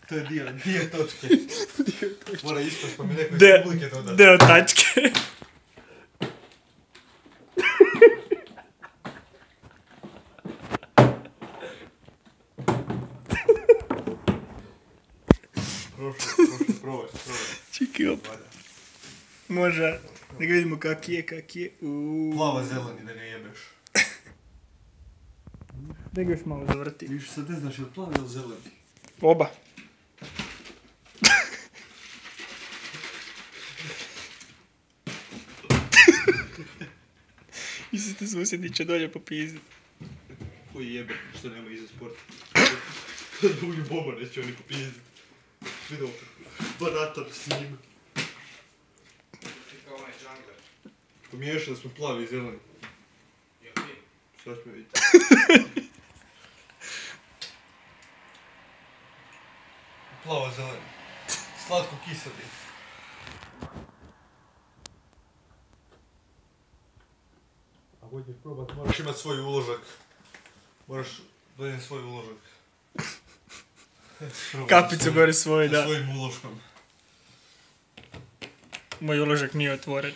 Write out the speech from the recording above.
To je dio točke. Mora ispast pa mi neko iz publike to da. Deo tačke. Probaj. Čekaj op. Može. Da ga vidimo kak je. Plava zeleni da ga jebeš. Da ga još malo zavrti. Više sad ne znaš je li plavi ili zeleni? Oba. Mislite susjedi će dolje popizditi. Koji jebe, što nema iza sporta. Drugi boba neće oni popizditi. Vidio, baratar s njim. Ti kao onaj džangler. Pomiješali smo plavi i zeleni. I ok. Sad ćemo vidjeti. Plavo zeleni. Slatko kiseli. Ako hoćeš probat, moraš imat svoj uložak. Moraš donijeti svoj uložak. Kapicu gore svoj, da. Svojim uložkom. Moj uložak nije otvoren.